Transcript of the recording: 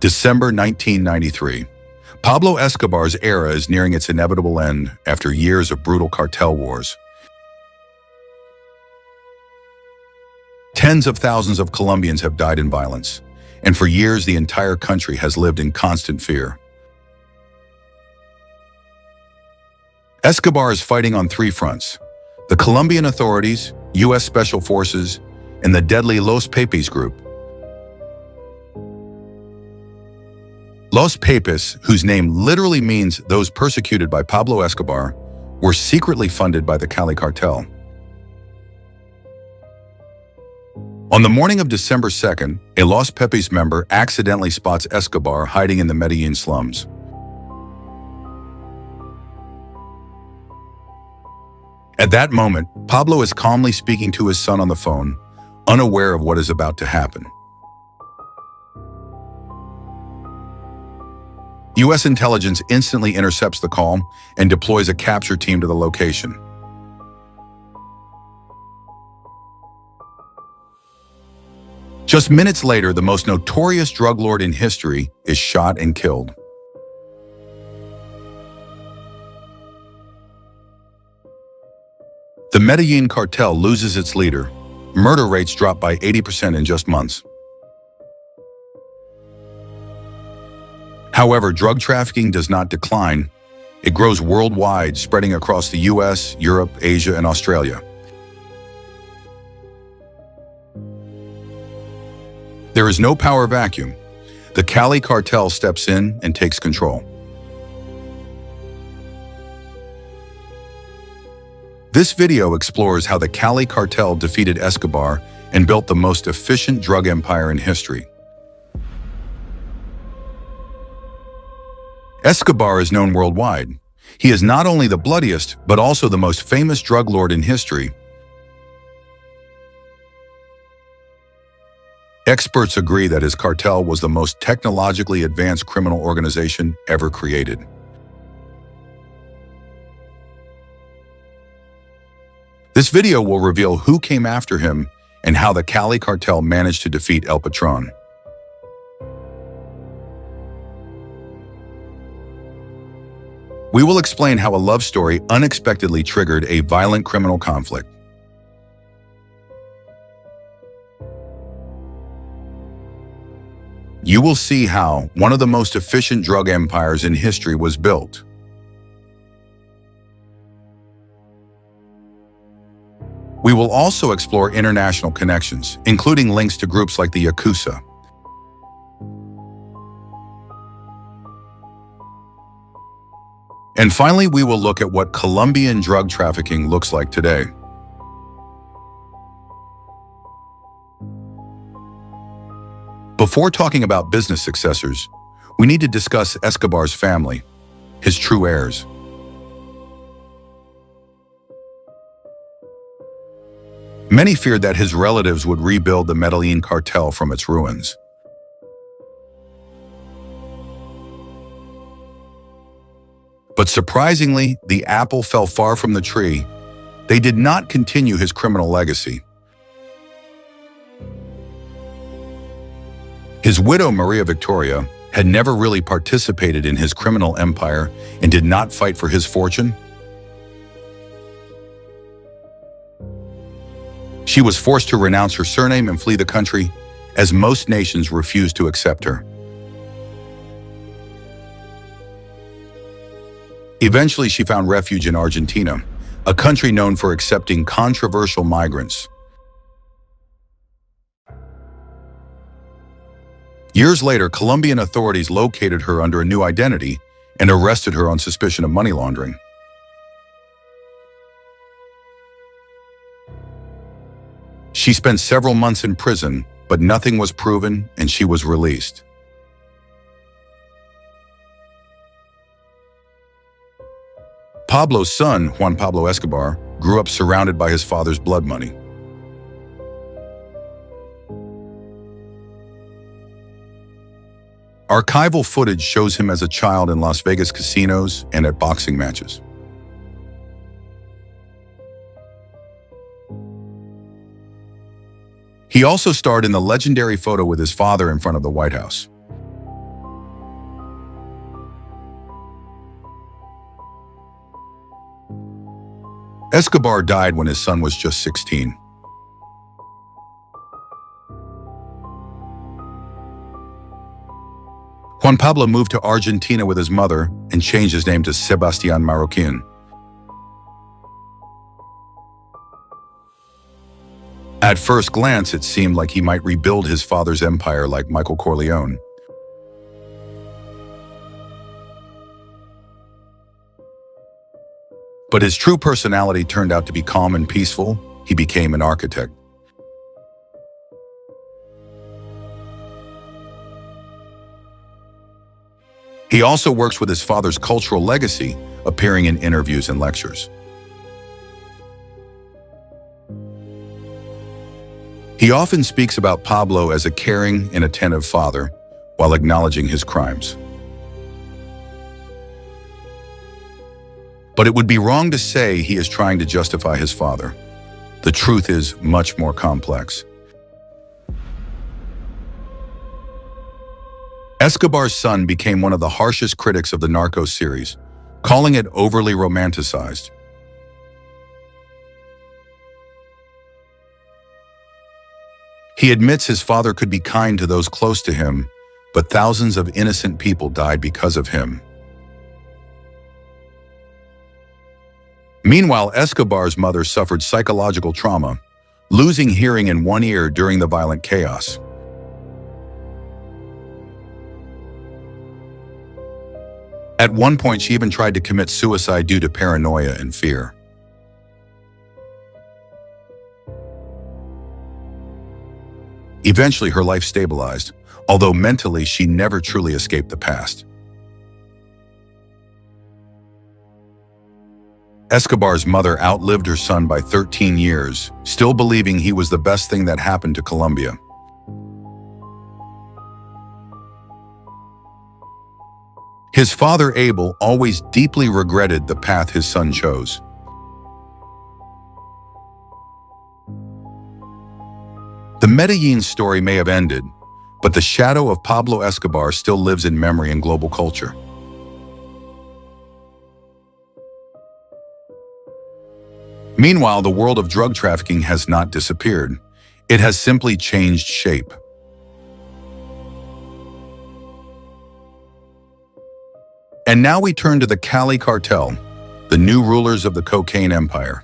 December 1993. Pablo Escobar's era is nearing its inevitable end after years of brutal cartel wars. Tens of thousands of Colombians have died in violence, and for years the entire country has lived in constant fear. Escobar is fighting on three fronts: the Colombian authorities, U.S. Special Forces, and the deadly Los Pepes group. Los Pepes, whose name literally means those persecuted by Pablo Escobar, were secretly funded by the Cali Cartel. On the morning of December 2nd, a Los Pepes member accidentally spots Escobar hiding in the Medellín slums. At that moment, Pablo is calmly speaking to his son on the phone, unaware of what is about to happen. U.S. intelligence instantly intercepts the call and deploys a capture team to the location. Just minutes later, the most notorious drug lord in history is shot and killed. The Medellín Cartel loses its leader. Murder rates drop by 80% in just months. However, drug trafficking does not decline. It grows worldwide, spreading across the US, Europe, Asia, and Australia. There is no power vacuum. The Cali Cartel steps in and takes control. This video explores how the Cali Cartel defeated Escobar and built the most efficient drug empire in history. Escobar is known worldwide. He is not only the bloodiest, but also the most famous drug lord in history. Experts agree that his cartel was the most technologically advanced criminal organization ever created. This video will reveal who came after him and how the Cali Cartel managed to defeat El Patrón. We will explain how a love story unexpectedly triggered a violent criminal conflict. You will see how one of the most efficient drug empires in history was built. We will also explore international connections, including links to groups like the Yakuza. And finally, we will look at what Colombian drug trafficking looks like today. Before talking about business successors, we need to discuss Escobar's family, his true heirs. Many feared that his relatives would rebuild the Medellín Cartel from its ruins. But surprisingly, the apple fell far from the tree. They did not continue his criminal legacy. His widow, Maria Victoria, had never really participated in his criminal empire and did not fight for his fortune. She was forced to renounce her surname and flee the country, as most nations refused to accept her. Eventually, she found refuge in Argentina, a country known for accepting controversial migrants. Years later, Colombian authorities located her under a new identity and arrested her on suspicion of money laundering. She spent several months in prison, but nothing was proven and she was released. Pablo's son, Juan Pablo Escobar, grew up surrounded by his father's blood money. Archival footage shows him as a child in Las Vegas casinos and at boxing matches. He also starred in the legendary photo with his father in front of the White House. Escobar died when his son was just 16. Juan Pablo moved to Argentina with his mother and changed his name to Sebastián Marroquín. At first glance, it seemed like he might rebuild his father's empire like Michael Corleone. But his true personality turned out to be calm and peaceful. He became an architect. He also works with his father's cultural legacy, appearing in interviews and lectures. He often speaks about Pablo as a caring and attentive father, while acknowledging his crimes. But it would be wrong to say he is trying to justify his father. The truth is much more complex. Escobar's son became one of the harshest critics of the Narcos series, calling it overly romanticized. He admits his father could be kind to those close to him, but thousands of innocent people died because of him. Meanwhile, Escobar's mother suffered psychological trauma, losing hearing in one ear during the violent chaos. At one point, she even tried to commit suicide due to paranoia and fear. Eventually, her life stabilized, although mentally she never truly escaped the past. Escobar's mother outlived her son by 13 years, still believing he was the best thing that happened to Colombia. His father, Abel, always deeply regretted the path his son chose. The Medellín story may have ended, but the shadow of Pablo Escobar still lives in memory and global culture. Meanwhile, the world of drug trafficking has not disappeared. It has simply changed shape. And now we turn to the Cali Cartel, the new rulers of the cocaine empire.